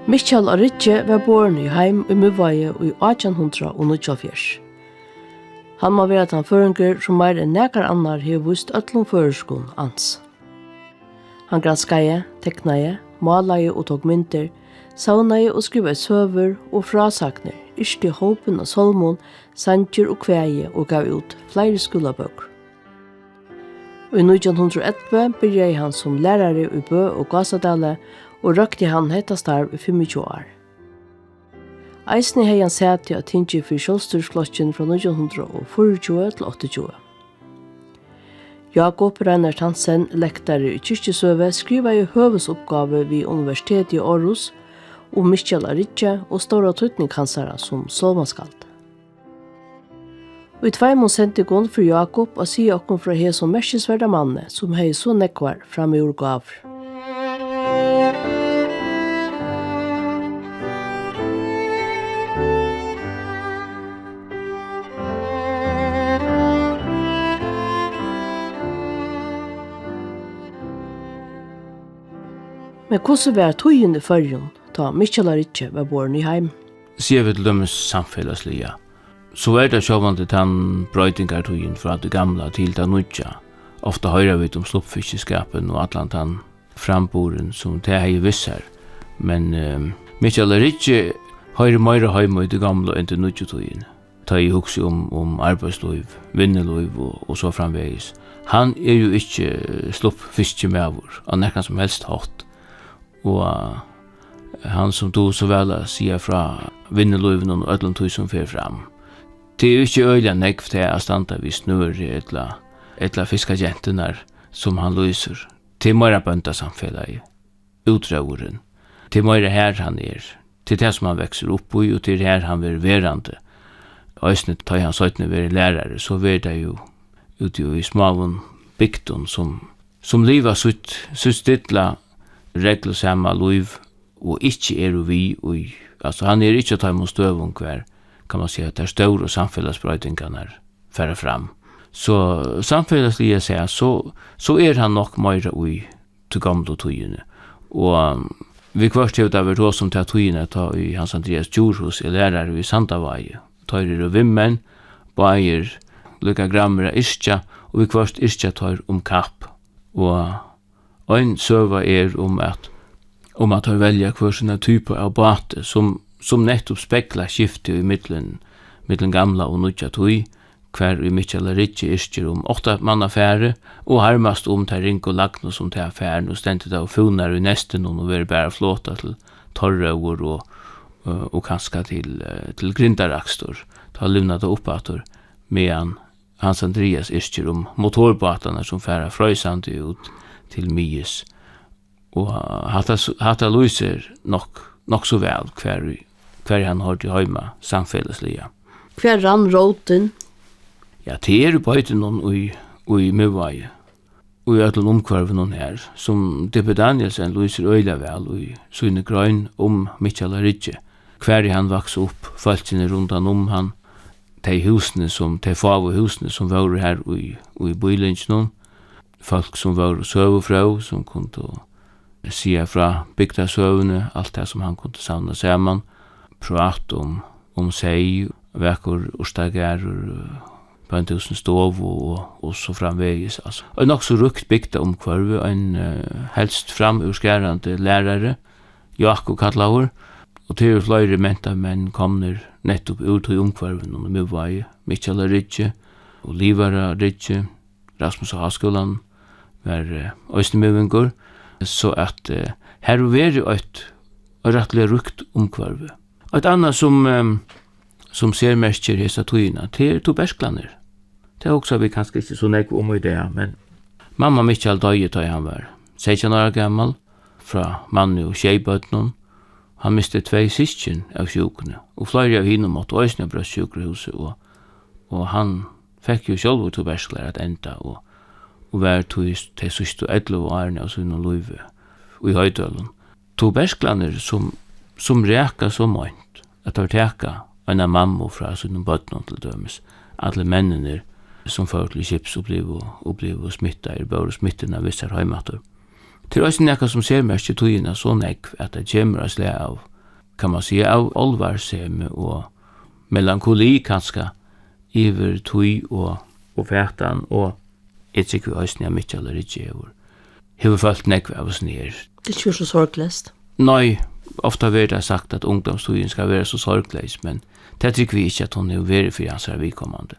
Mikkjal og Ryggi var borin i heim i Miðvági i 1849. Han må være tann føroyingur som mer enn nekar annar hevur víst øllum føroyskum ans. Han granskaði, teknaði, málaði og tók myndir, saunaði og skrivaði søgur og frásagner, yrkti hópin og solmon, sendingum og kvæði og gav ut fleiri skulabøkur. I 1911 byrjaði han som lærari i Bø og Gásadali og røkti han hetta starv i 25 år. Eisini hei han seti at tingi fyrir sjálvstýrisflokkin fra 1924 til 28. Jákup Reinert Hansen, lektari i kirkjusøgu, skrivaði høvuðsuppgávu við Universitetet i Aarhus om Mikkjal og Ryggi og stóra tøytning hansara som slåmanskald. Og i tveimum sendingum for Jákup og sier okkur fra hei som merkesverda manne som hei så nekvar fram i urgavr. Men hvordan var tøyen i førjen da Mikkjal og Ryggi var borin i heim? Sier vi til dømes samfellaslige. Så det sjåvande tann brøytingar tøyen fra det gamla til det nudja. Ofta høyrer vi om sloppfiskeskapen og atlan tann framboren som det hei vissar. Men Mikkjal og Ryggi høyrer meira heim i det gamla enn det nudja tøyen. Ta i hugsi om arbeidsløyv, vinneløyv og så framvegis. Han jo ikke sloppfiskemævur av nekkan som helst hatt. Og han som tog så vel sier fra vinneløyven og øllum som fer fram. Det jo ikke øyla nekv til å standa vi snur etla fiskagentenar som han løyser. Det meira bøndasamfellet, utrauren. Det meira her han til det som han vekser opp i, og til her han er verande. Øysne tar han søytne være lærare, så ver det jo ute i smalun bygdun som liva sutt stilla reglusamma liv og ikke vi altså han ikke å ta imot støvun hver kan man si at det store samfellasbrøytingarna færre fram. Så samfellaslige sier så han nok meira til gamle tøyene. Og vi kvart til det var som til tøyene ta i Hans Andreas Djurhus i lærare i Sandavai. Tøyrer og vimmen, bæger, lukka grammera yrkja, og vi kvart yrkja tøyr kapp. Og ein søva om at han velja hver sånne typer av bate som nettopp spekla skifte i mittlen gamla og nudja tøy, hver i Mikkjal og Ryggi yrkjer om 8 mannafære, og harmast til ring og lagno som til affæren, og stendet av funar i nesten og veri bæra flåta til torrøver og kanska til grindarakstor, ta livna det oppator, medan Hans Andreas yrkjer om motorbatarna som færa frøysandi ut til Mies. Og hatta lyser nok så vel hver han har til heima samfellaslige. Hver rann råten? Ja, det bøyten i Miðvági, og i øllum omkvarven her, som Dippe Danielsen lyser øyla vel i søyne grøyn om Mikkjal og Ryggi. Hver han vaks opp, falskene rundan han, de fave husene som var her i bylingen, folk som var søvufrau, som kunne sia fra bygdasøvene, alt det som han kunne savna saman, prat om seg, vekkor orstager, bøntusen stov og så framvegis. Altså. Og nok så rukt bygda omkvarve, en helst framurskerande lærare, Jákup kallaur, og til flere mentamenn komner nettopp ut i omkvarven under Miðvági, Mikkjal og Ryggi, og Livara Ryggi, Rasmus og Haskolan, var østemiðvingur, så at her var jo et rettelig rukt omkvarve. Et annet som ser mest i hessa tøyina, det to bersklanir. Det også vi kanskje ikke så nekv om i det, men mamma Mikkjal døye da han var 16 år gammal, fra manni og tjeibøtnon. Han miste 2 syskjen av sjukene, og flere av hinnom måtte øysne brøst sjukrehuset, og han fikk jo sjálfur to bersklar at enda, og var til syste 11 årene av sinne løyve i Høydølen. To bersklanir som reka så møynt, at det var teka en av mamma fra sinne bøtnon til dømes, alle mennene som fører til kips og blev smitta, bare smitten vissar heimater. Til oss nekka som ser mest i tøyina så nekv at det kommer av slag kan man säga, av olvarseme och melankoli kanske iver tui och fätan och ett tycker vi höjsning av Mikkjal och Ryggi hevur falt nekv av oss ner. Det är ju så sorglöst. Nej, ofta blir det sagt att ungdomstugin ska vara så sorglös, men det tycker vi inte att hon är very för hans vidkommande.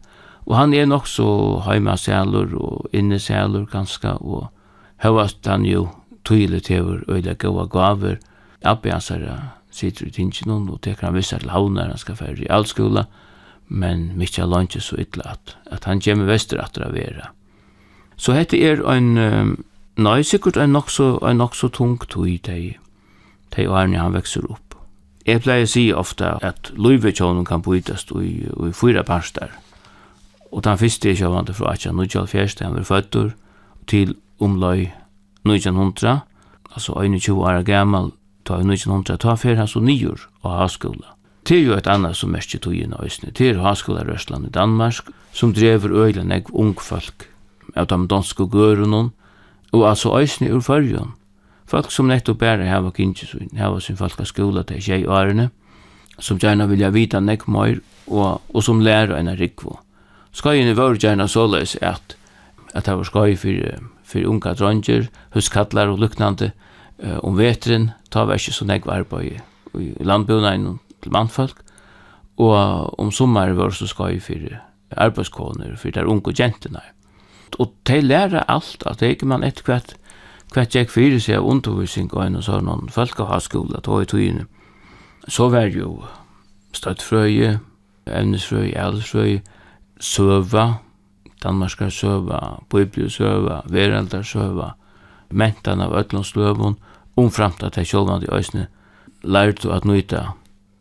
Och han är nog så heimasälur och innesälur ganska, och hevast han ju tydligt hevur öjliga goda gaver. Abbe hans sitter i tingen och teker han vissa till havn när han ska färre i allskola, men Mikkjal är inte så illa att han kommer väster att vera. Så hette en nei, sikkert en nok så tung tøy de årene han vekser opp. Jeg pleier å si ofta at løyvetjånen kan brytast i 4 parter. Og den første kjøvande fra 1894, han var føtter, til omløy 1900, altså 21 år gammel, ta 1900, ta fer han så 9 år av havskola. Det er jo et annet som mest i tøyen av Østene. Det er havskola Røsland i Danmark, som drever øylen eg ung folk av de danske gørunnen, og altså øysene ur førjen. Folk som nettopp bare hava kinjesvinn, hava sin folkaskola til 6 årene, som gjerne vilja vita nek mer, og som lærer en rikvo. Skøyene var gjerne såleis at det var skøy for unga dronger, huskallar og luknande, vetren, ta var ikke så nek arbeid i landbunnaen til mannfolk, og sommar var så skøy for arbeidskoner, for der unge jentene. Og de lærer alt, at det ikke man etter hvert jeg fyrir seg av undervisning og en sånn folkehøgskola tog i togene. Så var jo støttfrøye, evnesfrøye, ældesfrøye, søva, danmarskar søva, bibelsøva, veraldarsøva, mentan av øllum omframt at jeg sjølvand i øysene lærte at nøyta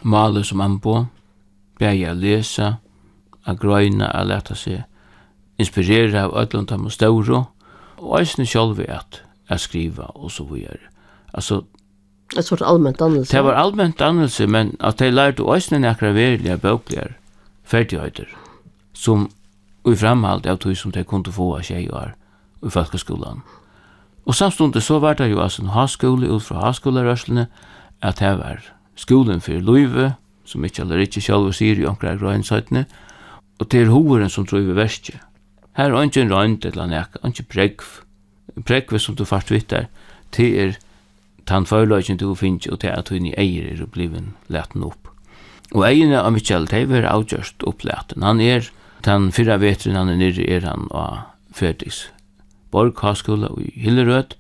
maler som anpå, begge å lese, å grøyne, å lete seg, inspirera av öllum tam stóru og eisini sjálvi at skriva og så vidare. Altså ett sort allmänt dannelse. Det var allmänt dannelse, men at de lærte eisini nakra verilige bókligar ferdigheiter som i framhald av tog som de kunde få av 6 år i folkeskolan. Og samstundet så var det jo altså en havskole ut fra havskolarørslene at det var skolen for Løyve, som Mikkjal og Ryggi sjálv sier i omkring grønnsøytene, og til hoveren som tror vi verste. Her er ikke en røynt eller nekka, ikke pregv. Pregv som du fast vittar, det tann føreløyken du finner, og det at hun i eier bliven leten opp. Og eierne av Mikkjal, det var avgjørst oppleten. Han tann Fyrra vetren han nere han av Fyrtis Borghavskola i Hillerød,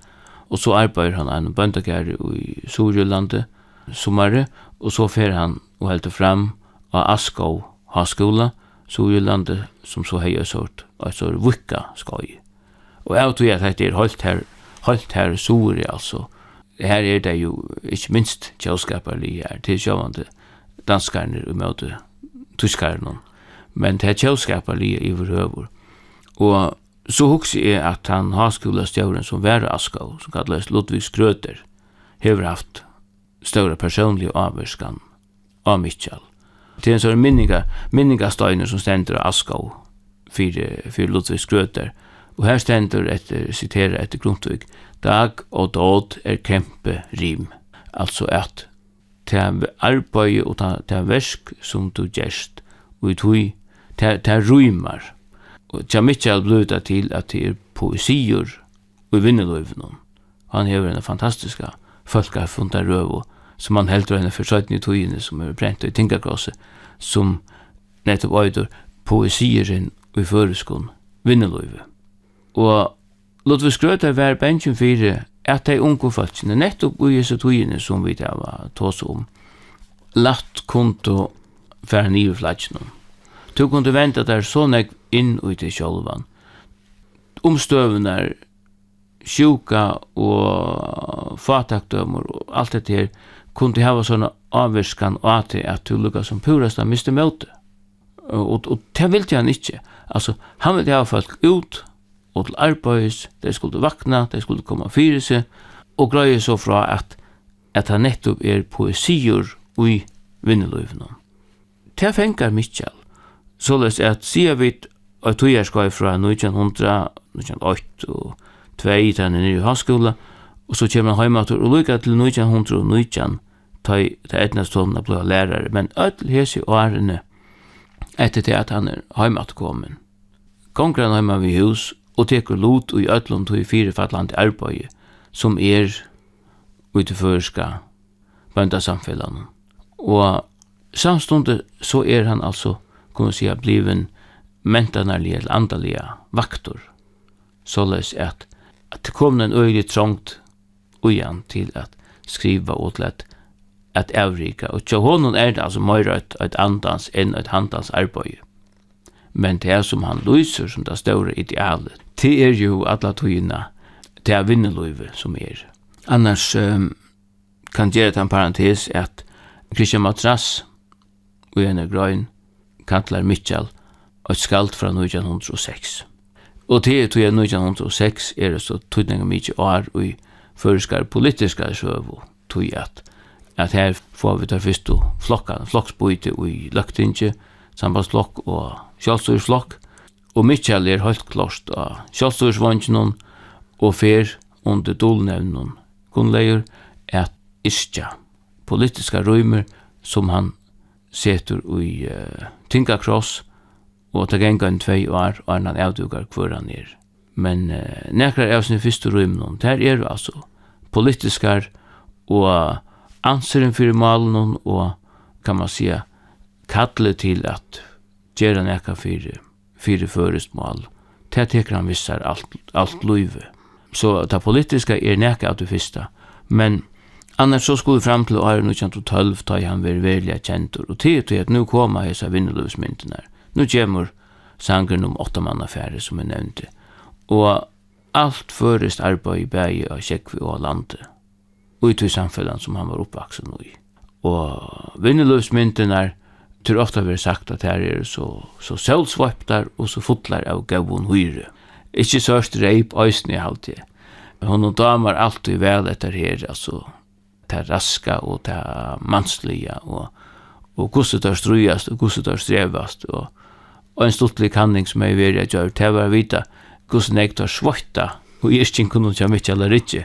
og så arbeider han en bøndagære i Sorjølandet sommare, og så fer han og helter fram av Askov havskola, Sorjølandet, som så heier sort, og så vukka skoj. Og jeg tror at det holdt her Sori, altså. Her det jo ikke minst kjøskaperlig her, til sjåvande danskarne og møte tyskarne, men det kjøskaperlig i overhøver. Og så hugsi jeg at han havskolastjøren som var Askov, som kalles Ludvig Skrøter, hever haft større personlige avverskan av Mikkjal. Til en sånn minningastøyner som stender av Askov for Ludvig Skrøter. Og her stender citerer etter Grundtvig, dag og død kempe rim. Altså at til arbeid og til versk som du gjerst, og til rymar. Og til Mikkjal ble det til at det poesier og vinneløyvene. Han hever en fantastiska folkafunda røv, som han heldur henne for 17 togene, som brent i Tingakrosset, som nettopp øyder poesieren og føreskon vinneløyve. Og Ludvig Skrøter var bensjen for at de unge folkene, nettopp i disse togene som vi var tås om, latt konto for nye flatsjen. Du kunne vente der så nek inn ut i sjølvan. Omstøvene sjuka og fatakdømmer og alt det her kunne hava sånne avvirskan og at du lukka som purast miste møte. Og det ville han ikke. Altså, han ville ha folk ut og til arbeids, de skulle vakna, de skulle komme fyre seg, og greie så fra at han nettopp poesier i vinneløyvene. Det fengar Mikkjal. Således at sier vi at togjerskøy fra 1900, 1908 og 2000 nere i havskola, og så kommer han heimater og lukka til 1919, ta etnastånda blå lærare, men öll hesi årene etter til at han heimatkommen. Gonger han heima vid hus og tekur lot og i öllum tog 4 fattlande arbeid som ute føroyska bøndasamfellan. Og samstundet så han altså, kunne si, bliven mentanarlig eller andaliga vaktor. Såleis at det kom en øylig trångt ujan til at skriva og til at avrika. Og til honom det altså mer et andans enn et handans arbeid. Men det som han lyser som det store idealet, det jo alla tøyina, det vinneløyve som Annars kan gjøre en parentes at Christian Matras og en grøyn kallar Mikkjal og et skald fra 1906. Og til 1906 det så tydninga mykje år i føroyska politiska søgu tog at her får vi ta fyrst flokksbyte i lektinge, sambandsflokk og sjálvstýrisflokk, og Mikkjal helt klart av sjálvstýrisvangenen og fer under dolnevnen kunnleir at yrkja politiska røymer som han setur i Tingakross og ta genga 2 år og han avdugar hvor han Men nekrar av sin fyrste røymen, der altså politiskar og ansvaren fyrir malen og kan man säga kallet til at gjera nekka fyrir førest mal. Det teker han vissar alt løyve. Så det politiska nekka av det fyrsta. Men annars så skulle fram til år 1912 ta han veldig kjentur. Og til at nu koma hesa vinneløvsmyndene. Nu kommer sangren om 8-mannafære som nevnte. Og alt førest arbeid i bægi av Kjekvi og landet. Og i til samfellan som han var oppvaksen i. Og vinneløvsmyndene tror ofta vi har sagt at her så selvsvaptar og så fotlar av gavun hyre. Ikke sørst reip øysene i halvtid. Hon og damer alltid vel etter her, altså det raska og det mansliga og hvordan det strujast og hvordan det strevast og en stortlig handling som jeg vil gjøre til å vite hvordan jeg tar svøtta og yrkjen kunne ikke Mikkjal eller Ryggi.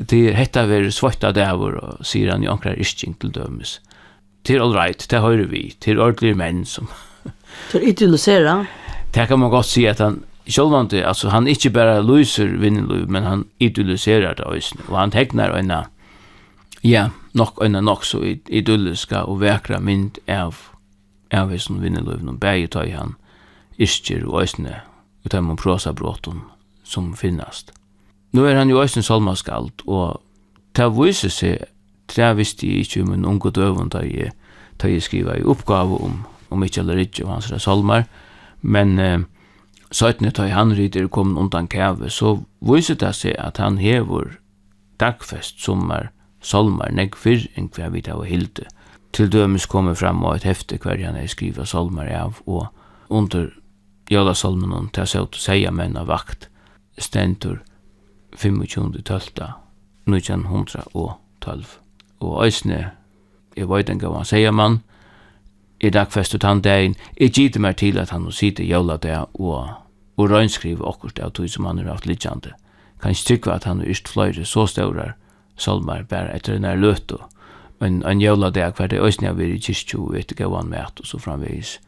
Det hetta ver svøtta dæver og sier han i ankrar yrkjen til dømes. Det all right, det hører vi. Det ordentlige menn som Til idealisera. Det kan man godt si at han sjølvande, altså han ikke bare løser vinneløy, men han idealiserer det også. Og han tegnar nok så idylliska og vekra mynd av hessen vinneløy, og begge tar han yrkjer og øsne, og tar man prosabråten som finnast. Nå han jo øsne salmaskald, og det viser seg, det visste jeg ikke om en unge døven da jeg skriver i oppgave om Mikkjal og Ryggi og hans salmar, men søytene da han ryder kom undan kæve, så viser det seg at han hevur dagfest sommer salmar negg fyrr enn hver vi tar og hilde. Til dømes kommer fram av et hefte hver han skriver salmar av, og under jølasalmen til sótu seyðamenn av vakt stendur 25.12.1912. Og eisne, jeg vet en gav han seyðamenn, i dagfestet han dagen, jeg gitte meg til at han sitte jøla det og røynskrive akkurat av tog som han haft lidjande. Kan ikke trykke at han yrst fløyre så staurar salmar bare etter en løto. En jøla det hver det eisne har vært i kyrkju, vet ikke hva han med og så framvis.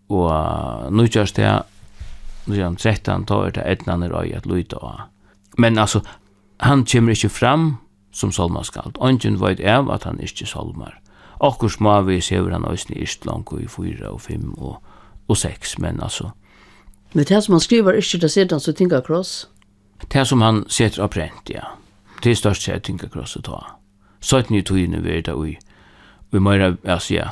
Og nu gjørs det, 13 tar det etnane røy at lyta av. Men altså, han kommer ikke fram som salmaskald. Ongen vet av at han ikke salmar. Akkur smavis hever han også i Ísland i 4 og 5 og 6, men altså. Men det som han skriver ikke det sedan så Tingakross? Det som han setter opprent, ja. Det størst sett Tingakross å ta. 17 i togene vi da vi mer, altså ja,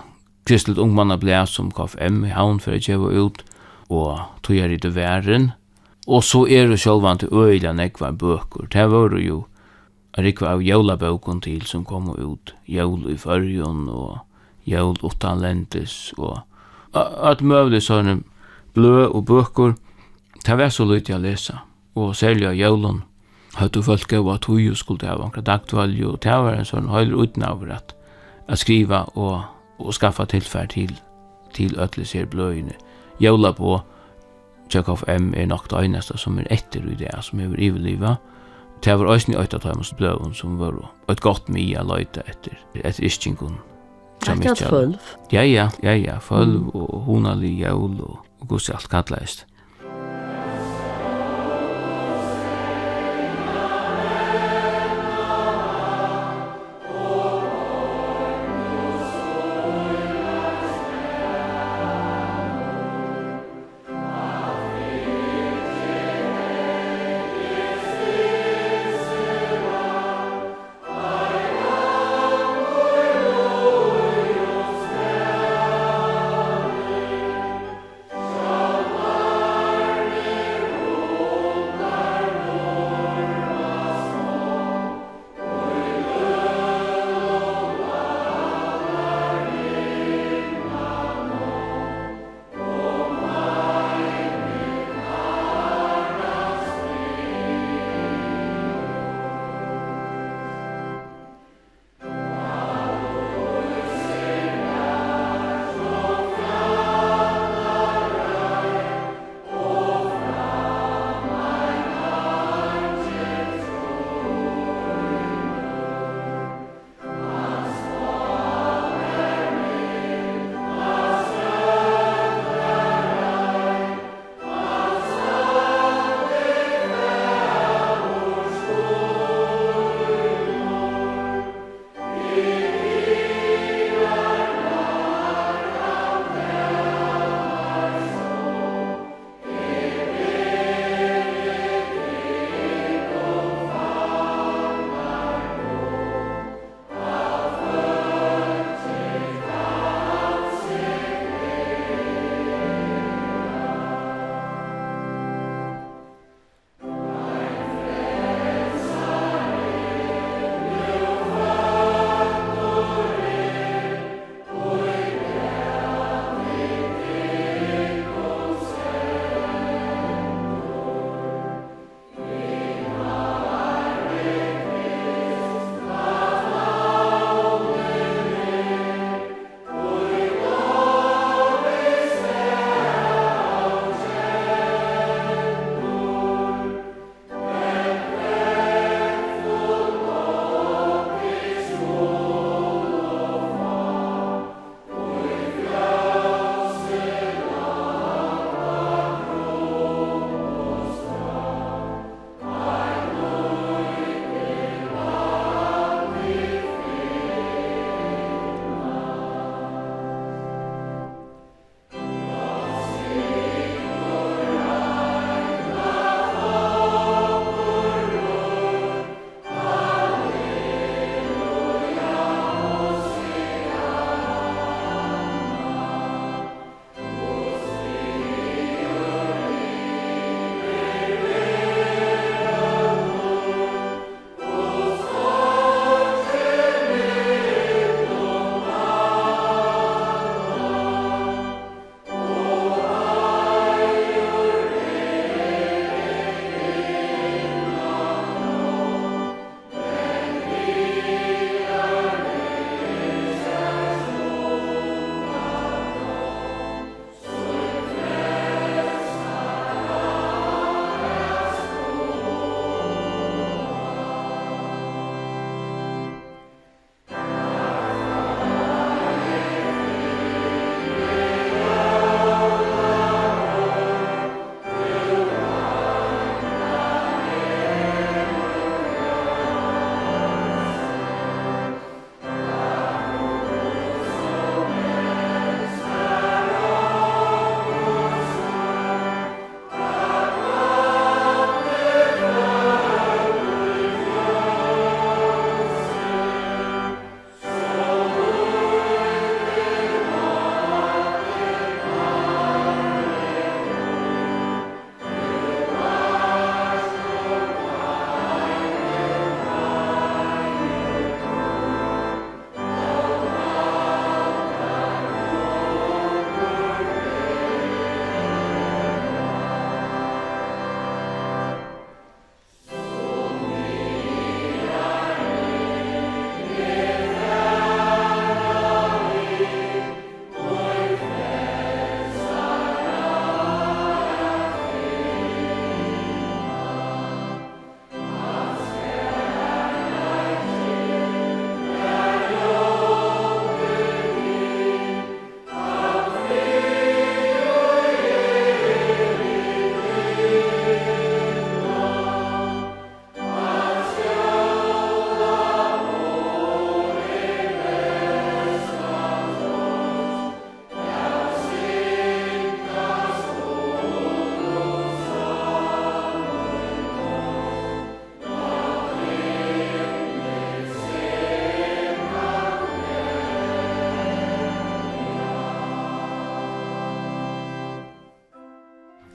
kristelt ungmannablad som KFM i Hann for å gjøre ut, og tog i det væren. Og så det sjølvan til øyla nekvar bøker. Det var jo rikva av jólabøkun til som kom ut. Jól i Føroyingur og jól utanlendis og at møvlig sånne blø og bøker. Det var så lytt jeg lesa. Og særlig av jólun hadde folk av at hun skulle ha akkurat dagtvalg, og det var en sånn høyler utnaver at skriva og skaffa tilfær til øtliser bløyene. Jóla på KFM nok det eneste som etter i det som er iveliva. Det var også ett av dem som var ett gott mia löjta efter ischingun. Akkurat fölv. Ja, fölv och honali jævl och gos allt kallast.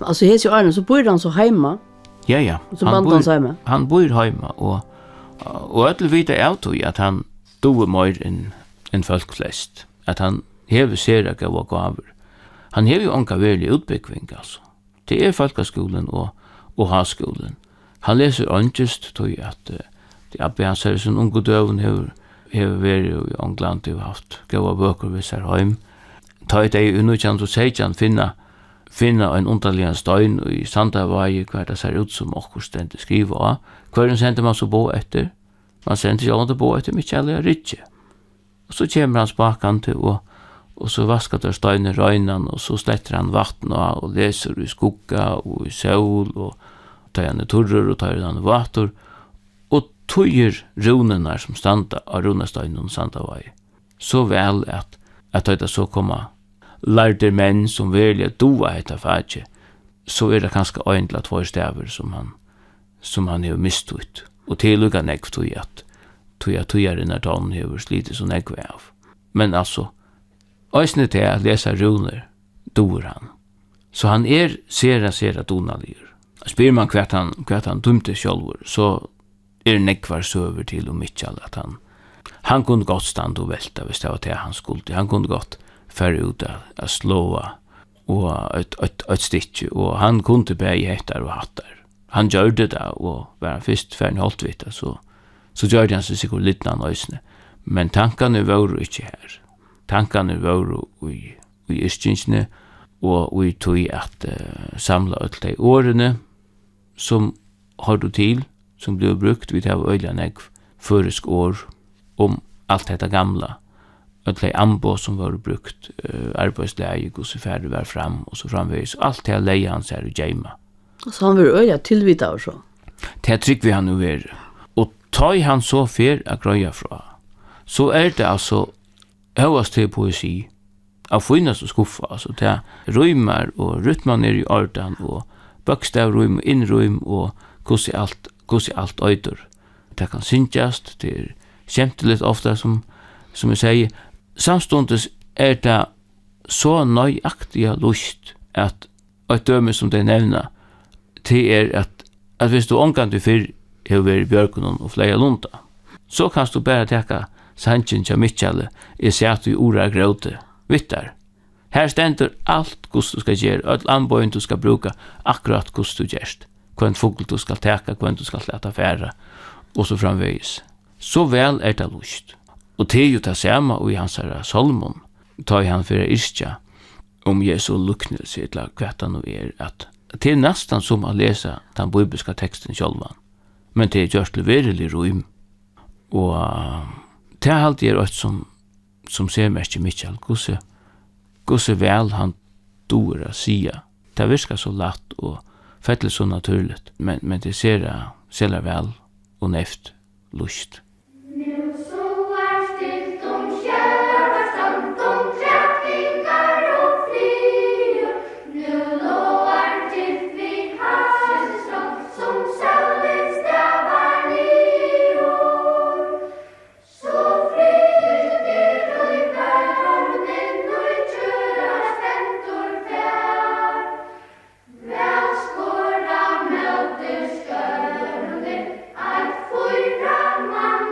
Alltså hes ju Arne så bor han så hemma. Ja. Och så bandan sig med. Han bor hemma och alla vita auto att han doer mer än folk flest. Att han hever ser att gå gaver. Han hever ju anka verklig utbyggning alltså. Det är folkskolan och haskolan. Han läser angest tog att det är han säger som unga döven hever varit i England och haft goda böcker vid sig hem. Ta det i unnukjant och sejan finna en underlig stein i Miðvági hver det ser ut som okkur stendur skriva av. Hver sender man så bo etter? Man sender ikke alle bo etter Mikkjali og Ryggi. Og så kommer han spakant og så vaskar der steinen røynan og så sletter han vatten og leser i skugga og i sol og tar han i turrer og tar han i vatter og tøyer runene som standa av runesteinen og Miðvági. Så vel at det så kommer lærde menn som velger doa hetta fage, så det kanskje øyntla 2 stäver som han har mistut. Og til lukka nekv tog at tøyaren tann har slitit så nekv av. Men altså, øysne til at lesa runer doer han. Så han sera donaligur. Spyr man hvert han dumte sjálfur, så nekvar søver til Mikkjal at han kunne godt stand og velta hvis det var til hans skuld. Han kunne godt färre ut att slåa och ett stitch och han kunde bära hettar och hattar. Han gjorde det och var först för en halvvita så gjorde han sig säkert lite nöjsne. Men tankarna var inte här. Tankarna var i yrkinsne och vi tog att samla alla de årene som har du till som blev brukt vid av öjliga försk år om allt detta gamla. Alla ambo som var brukt, arbeidsleie, og så færdig var fram, og så framvegis, alt det leie han seg i Jaima. Så han var øya tilvita og så? Det trygg vi han nu være. Og tar han så fer a grøya fra, så det altså høyast til poesi, av finnes og skuffa, altså det rymar og rytman i ordan, og bøkstavrym og innrym, og hvordan alt øyder. Det kan syngjast, det kjemtelig ofta som jeg sier, samstundes det så nøyaktiga lust at et døme som det nevna til at hvis du omgant fyrr har vært i bjørkunnen og flere lunda, så kan du bare teka sannsyn til Mikkjali sett i ora gråte vittar. Her stendur alt hvordan du skal gjøre, alt anbøyen du skal bruka, akkurat hvordan du gjerst, hvem fugl du skal teka, hvem du skal leta færa, og så framvegis. Så vel det lust. Og det jo det samme og i hans salmon, tar han for yrkja om Jesu luknelse eller hva det nå at det nästan som å lese den bibelska teksten sjálvan, men det gjørs leverelig rym. Og det alltid et som ser mest i Mikkjal, hvordan vel han doer å sia. Det virker så latt og fettelig så naturligt, men det ser vel og neft lust. Fyrra, mann,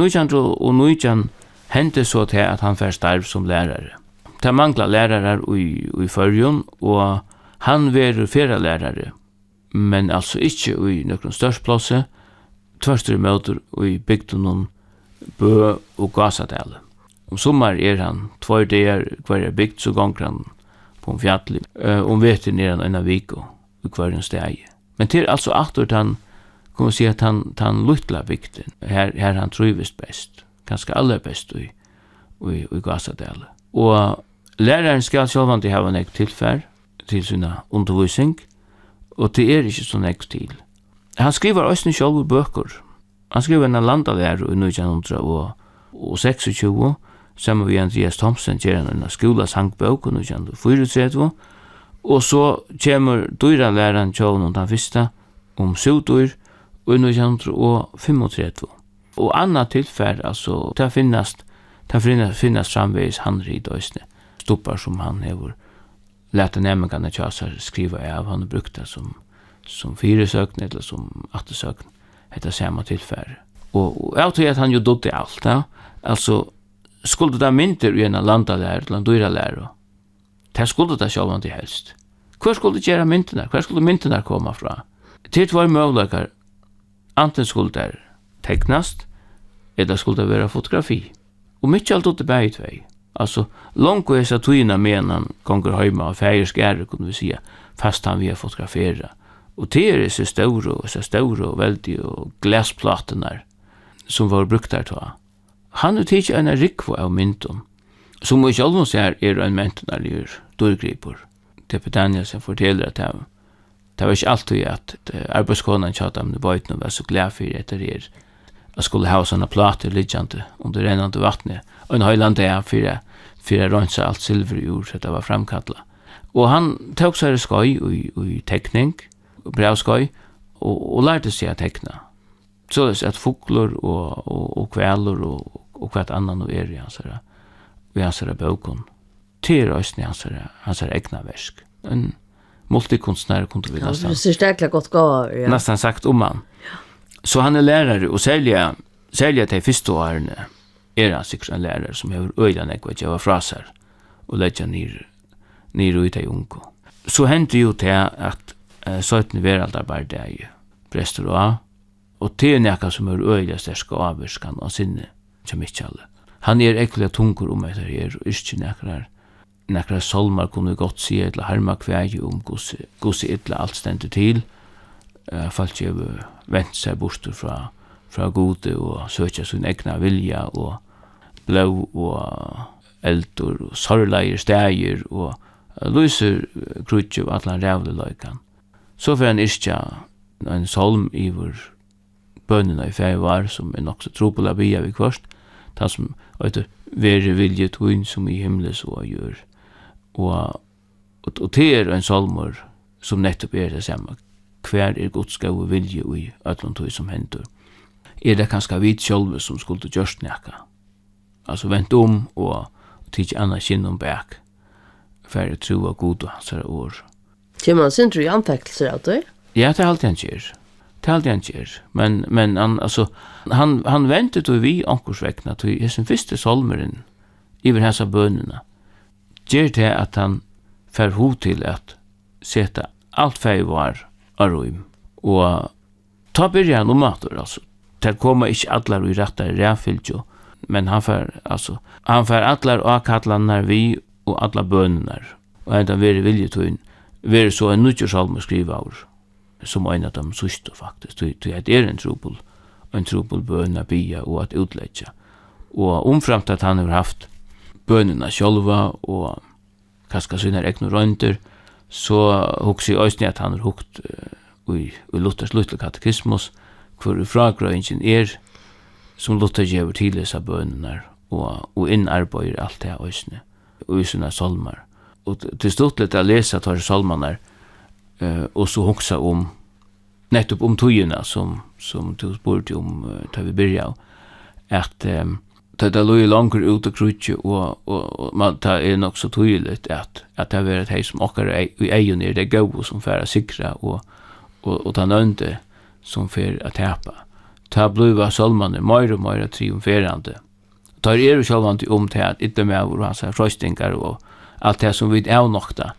1919 hände så till att han får starv som lärare. Det manglar lärare i Fyrra och han var Fyrra lärare, men alltså inte i någon störst plats, tvärstur möter i bygden Bø och Gasadal. Sommar han 2 dagar kvar bygd så gånger han på en fjall vet ner en vecka i kvar steg. Men till alltså att han kan man säga att han luttla bygden. Här han trivs bäst. Ganska allra bäst i Gasadal. Och läraren ska självant ha en ekt tillfär till sina undervisning. Och det är inte så nekt till. Han skriver också själv böcker. Han skriver en landalära i 1926, sammen med Andreas Thomsen ger han en skolas sangbok i 1934. Og så kommer dyralæreren Tjålen den første om sótu i 1935. Og annet tilfell, altså, det finnes framveis handrid øysene. Stoppar som han har lært nærmengene tjasar skriva av, han har brukt det som 4-søkn eller som 8-søkn. Hetta samma tillfälle. Och jag tror att han ju dott i allt, ja. Alltså skulle det mynter i en landalär, landyralär. Det skulle det självant i helst. Hur skulle det göra mynterna? Hur skulle mynterna komma från? Till två möjligheter. Antingen skulle det teknast eller skulle det vara fotografi. Och Mikkjal tog det bäg tvei. Alltså, långt och esa tøyna men han gånger heima och färgerskärre kunde vi säga, fast han vi har fotografera. Och det är så stora och väldigt och glasplaterna som var brukt där ta. Han har tidsi en rikvo av mynton, som vi själv säger är en mentonar dörrgripor. Det är Daniel som fortäller att det var inte alltid att arbetskonan tjata om det bøyten var så glad för att det är att skulle ha sådana plater liggande under rennande vattnet och en höjlande är för att rensa allt silver ur så att det var framkallat. Och han tog sig skoj i tekning, brevskoj och lärde sig att teckna. Så att fåglar och kvällor och vad annan och är i hans bokon. Till rösten hans egna verk. En multikonstnär kunde vi nästan. Det ser stäckligt gott gå. Ja. Nästan sagt om han. Så han är lärare och sälja till första åren är han säkert en lärare som har öjlan ekvat jag var frasar och lägga ner ut i unko. Så hände ju det att sötni veraldarbeid är ju präster och det är näka som är öjla stärska avverskan och sinne till Mikkjali. Han är ekvile tungur om etter her og yrkje nekrar solmar kunne godt si etla harma kvægi om gossi etla alt stendur til. Folk har vent seg bortur fra gode og søkja sin egna vilja og blå og eldur og sorgleier stægir og lyser krutje av atlan rævleløykan. Så for han yrkja en solm i vår bønnena i Fyrra som er nok så tropula bia vi kvart, han som være vilje tøyn som i himmelen så gjør. Og det er en salmor som nettopp er det samme. Hver er Guds gode vilje i øllum tøy som hender. Er det kanskje vi sjølve som skulle gjørst nekka? Altså vent om og tidsi anna kinn om bæk. For å tro av god og hans år. Til man synder i anfektelser av det? Ja, det er alt han gjør. Men han ventet og vi ankorsvekna til sin første solmeren iver hans av bønene. Gjør det at han fer ho til at seta alt fei var av rum. Og ta byrja han om atur, altså. Der kommer ikke allar i rettar ræfylgjo, men han fer allar akattlanar vi og allar bønene. Og enda veri viljetøyn, veri så en nutjursalme skriva av som en av dem sørste faktisk. Det er en trobel bønna bia og at utleggja. Og omframt at han har haft bønena sjálva og kanskje sine egnu røynter, så hugsi òsni at han har hukt i Luthers lutle katekismus, hvor fragrøyngin som Luther gjør tidlesa bønena og innarbeider alt det òsni og i sina salmar. Og til stortlet å lesa tar salmarna og så hugsa nettopp om tøyina som du spurte om da vi byrja at det lå langer ut og krutje og man er nok så tøyligt at det har vært hei som okkar i egen det gau som færa sikra og ta nønde som færa at tepa. Ta bliva salmane meir og meir triumferande. Ta jo sjálvandi til at ytter med og hans frøystingar og alt det som vi nokta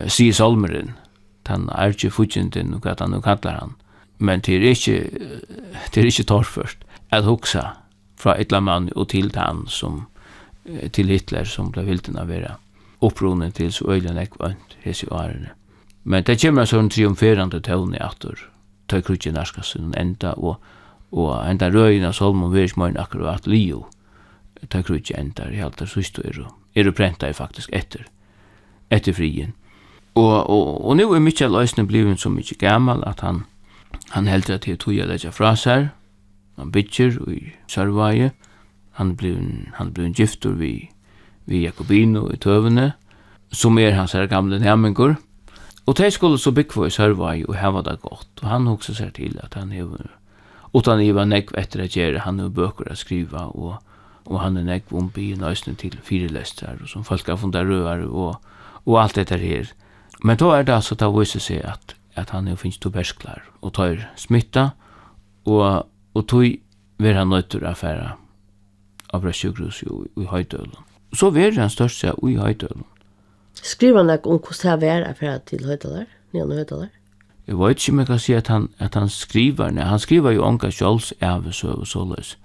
sier salmeren han er ikke futjenden og hva han nu kallar han. Men det er ikke torrførst at hugsa fra ytla mann og til tann til Hitler som ble vilden av vera opprunnen til så øylen ekvant hese årene. Men det kommer sånn triumferande tøvne atur tøy krutje narskassen enda og enda røyna solmon verismøyne akkurat lio tøy krutje enda i alt der systo er prenta faktisk etter frien. Og nu er Mikkjal Øysne bliven så mykje gammal at han heldur at det tog å legge fra seg. Han bytjer i Sørvaje. Han bliven giftur vi Jakobino i Tøvene, som hans her gamle nærmengur. Og de skulle så bygge i Sørvaje og heva det godt. Og han hoksa seg til at han hever, utan i var nekv etter at gjøre, han har bøker å skriva, og han er nekv byen Øysne til firelestrar, og som folk har funnet røver, og alt dette her. Men då det altså da viser seg at han jo finnes tubersklar og tar smitta og tog vil han nødt til å affære av brødsjukrus i Høydølen. Så vil han størst seg i Høydølen. Skriver han ikke om hvordan det er affære til Høydøler? Jeg vet ikke om jeg kan si at han skriver, han skriver jo ånka sjåls av så løs.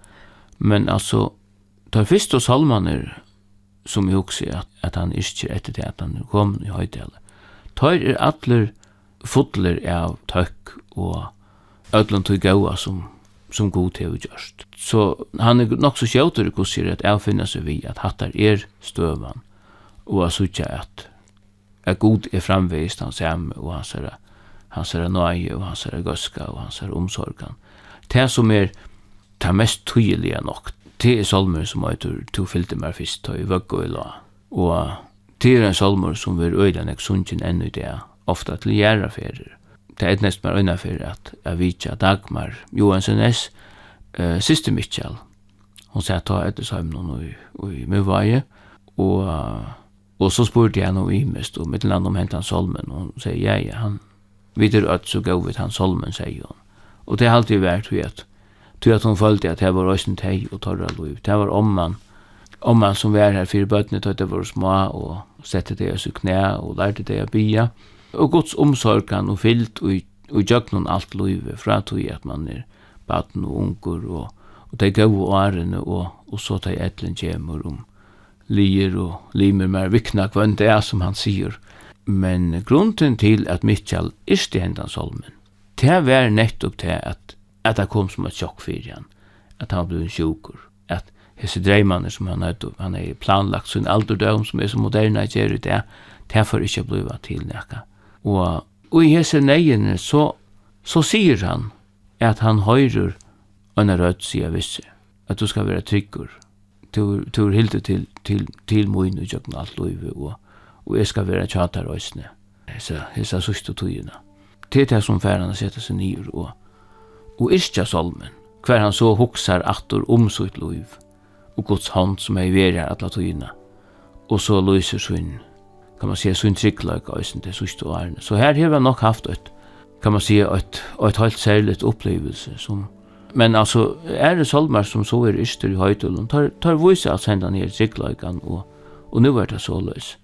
Men altså, tar fyrst og salmaner som jeg også at han yrkjer etter til at han er kommet i høydele. Tar atler fotler av tøkk og ødlom til gaua som god til å gjørst. Så han er nok så kjauter i kurser at jeg finner seg vi at hattar støvan og at sutja at god framvist hans hjemme og hans nøye og hans gøska og hans omsorgan. Det som det mest tydelige nok, det salmer som jeg tog fylte meg først i vøgg og la. Og det en salmer som vi øyden jeg sunnkjen ennå i det, ofte til gjæraferer. Det nest mer øynafer at jeg vitja Dagmar Johansen siste Mikkjal. Hun sier ta etter søymnen i Miðvági, og så spurte jeg noe imest, og mitt land hentan salmen, og hun sier, ja, han videre så gav vi han salmen, sier hun. Og det har alltid vært til at hun følte at det var røysen teg og torra lov. Det var om man som var her for bøttene til at det var små, og sette det i knæ, og lærte det å bya. Og Guds omsorgan og fyllt, og gjør noen alt lov, fra tog at man baden og unger, og de gav årene, og så de etlen kjemur lier og limer mer vikna kvann det som han sier. Men grunden til at Mikkjal yrkti hendan salmen, det var nettopp til at det kom som et sjokk for han, at han ble sjukur, at hese dreimane som han er planlagt sin alderdom som så moderna gjør det, det får ikke bliva til nekka. Og i hese neiene så sier han at han høyrer en rødt sier visse, at du skal være tryggur, du er hilde til moin og jøkken alt loive, og jeg skal være tjatar røysne, hese sørste tøyene. Det det som færene setter seg nyr, og yrkja salmen, hver han så hoksar attor sitt loiv, og Guds hånd som verer alla tøyene, og så løser sin, kan man si, sin trygglag til sørste årene. Så her har vi nok haft kan man si, et helt særligt opplevelse men altså, det salmer som så yster i høytullen, tar vise at senda ned trygglagan, og nu det så løs.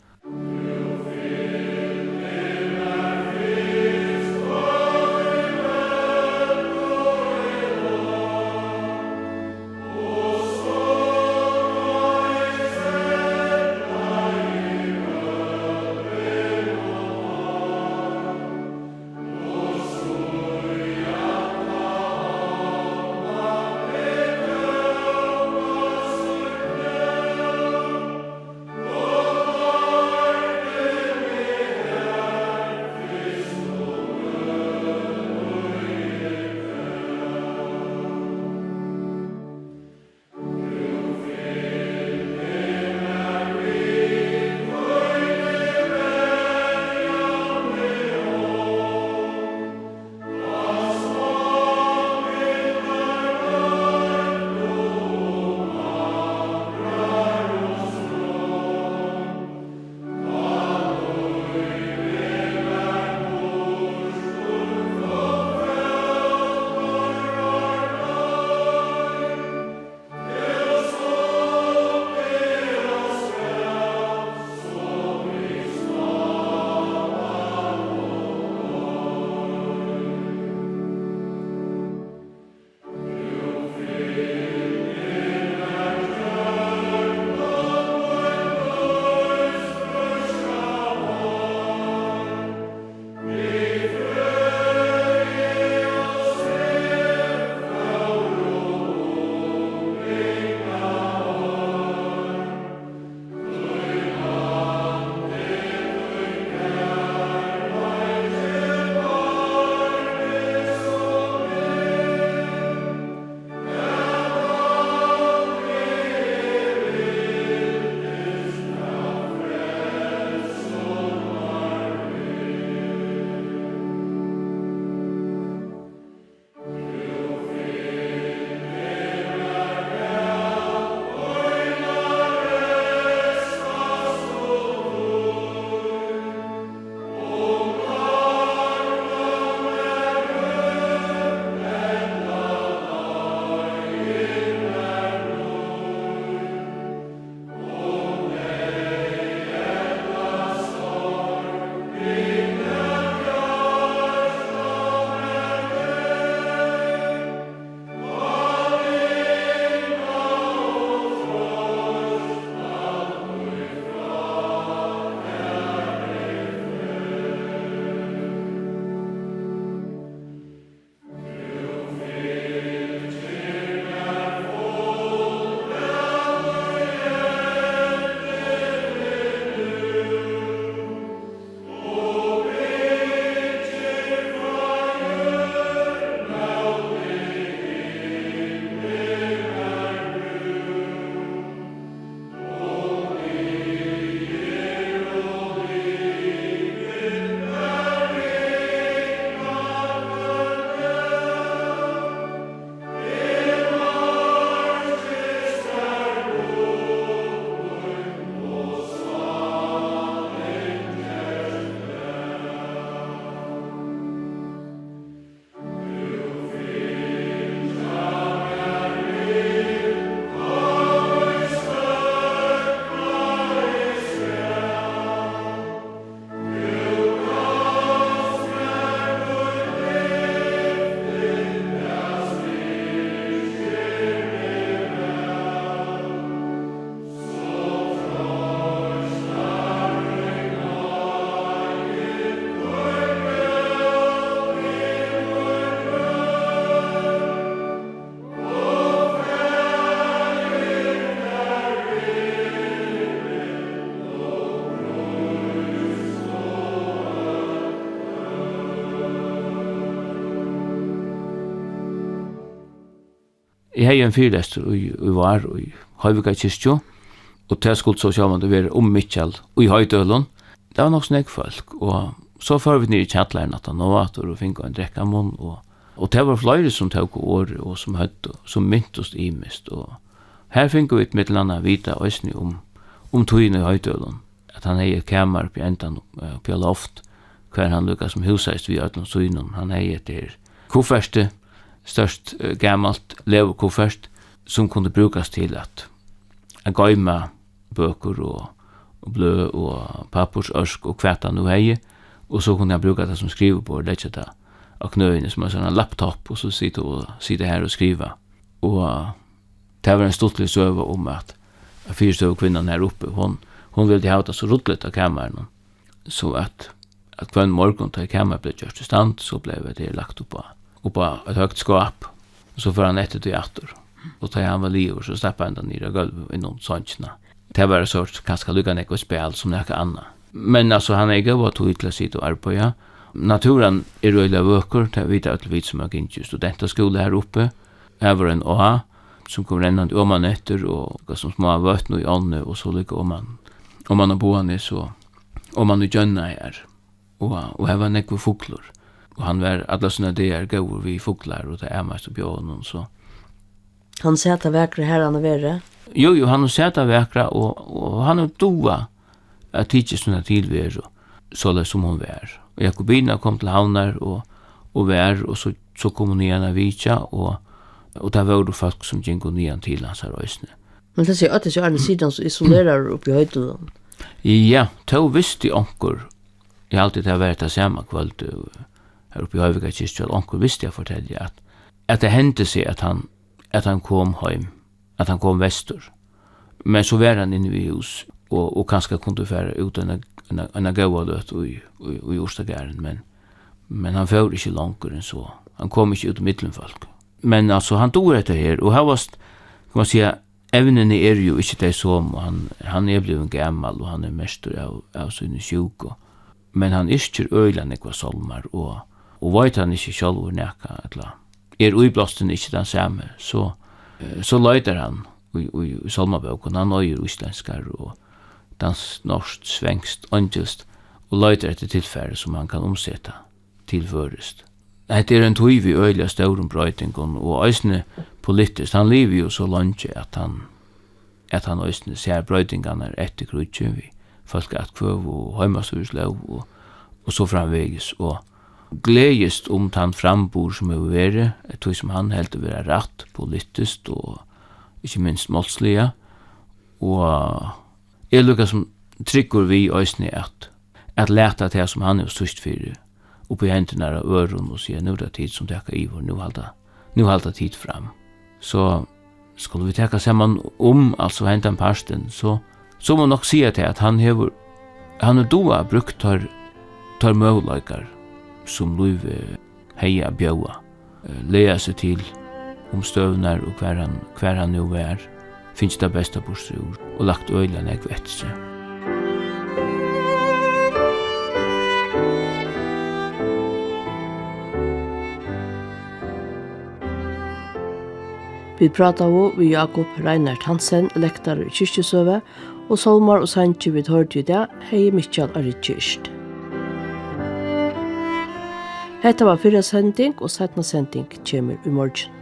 Jeg har en fyrlester i var i Høyvika kirkju, og det skulle så sjå man det være Mikkjal og i Høydølund. Det var nok snakk folk, og så får vi ned i kjattleren at han nåt og fikk en drekka munn, og det var flere som tok året og som høtt og som myntost imist, og her fikk vi et mittelandet vita òsni om tøyene i Høydølund, at han hei et kamar på endan på loft, hver han lukka som huseist vi øllum søynum. Han hei et kofferste, størst gammalt leverkoffert, som kunne brukast til at gøyma bøker og blø og pappersørsk og kvæta nu hei, og så kunne jeg bruka det som skrivebord, letja det av knøyene som en laptop, og så sitte her og skriva. Og det var en stortlig søve om at fyrstøve kvinnan her oppe, hon ville ha det så ruttlet av kameren, så at hver morgen til kameren ble gjort i stand, så ble det lagt opp av et høgt skap, og så får han etter til atter. Og da han var livet, så slapp han den nere gulvet innom sånnsjene. Det var en sort ganske lykkende ikke spil som noe annet. Men altså, han er ikke tog til å sitte og arbeide. Naturen øyelig vøker, det vet jeg at som har gitt studentaskole her oppe. Her var en A, som kom rennende om man etter, og som små vøtt noe i ånne, og så lykke om man har boende, så om man er gjønne her. Og her var nekve fugler. Og han var alle sånne ideer gode vi fugler, og det mest opp i ånden, så. Han sætta vekra her han vera? Jo, han sætta vekra, og han doa at tidsi sånne tilver, så det som hon var. Og Jakobina kom til havnar, og var, og så kom hun igjen av Vitja, og det var folk som gikk igjen til hans her røysene. Men det sier at det er en siden som isolerer oppi høytiden? Ja, det visste onker. Jeg alltid har vært det samme kveld her oppi Høyvika kirkju, og onker visste jeg fortelle at det hendte seg at han kom heim, at han kom vestur. Men så var han inne i hus, og kanskje kunne fære ut en gaua løt i Ostagæren, men han fører ikke langer enn så. Han kom ikke ut av middelfolk. Men altså, han tog etter her, og han var, kan man si, evnene er jo ikke det som, og han er blevet gammal, og han er mester av sine sjuk, men han er ikke øyland ekva solmar, og vet han ikke selv nekka, uiblåsten ikke den samme, så løyder han i solmabøk, og han øyer islenskar, og dansk, norsk, svengst, angest, og løyder etter tilfære som han kan omsette tilførest. Det en tøy vi øyla staurum brøytingon, og æsne politisk, han lever jo så langt at han æsne ser brøytingarna etter krutje, vi folk at kvøv og heimasturslev, og så framvegis, og gledest tann frambor som er vere, et tøy som han helt å være rett politisk, og ikke minst målslige, og jeg lukka som trykker vi æsne at leta til som han er størst fyrir, oppi hendene av øren og sier, nå er det tid som tekka ivor, nå halda tid fram. Så skulle vi tekka sammen altså hentan parsten, så må nok si til at han er doa brukt tar møvleikar som Løyve heia bjaua, leia seg til støvnar og hver han nå er, finnes det besta bostur og lagt øyla nek etter seg. Vi pratar vi Jákup Reinert Hansen, lektari i kirkjusøgu, og solmar og sendingum vi hørte i det, hei Mikkjal og Ryggi. Hetta var fyrra sending, og setna sending kjemur i morgen.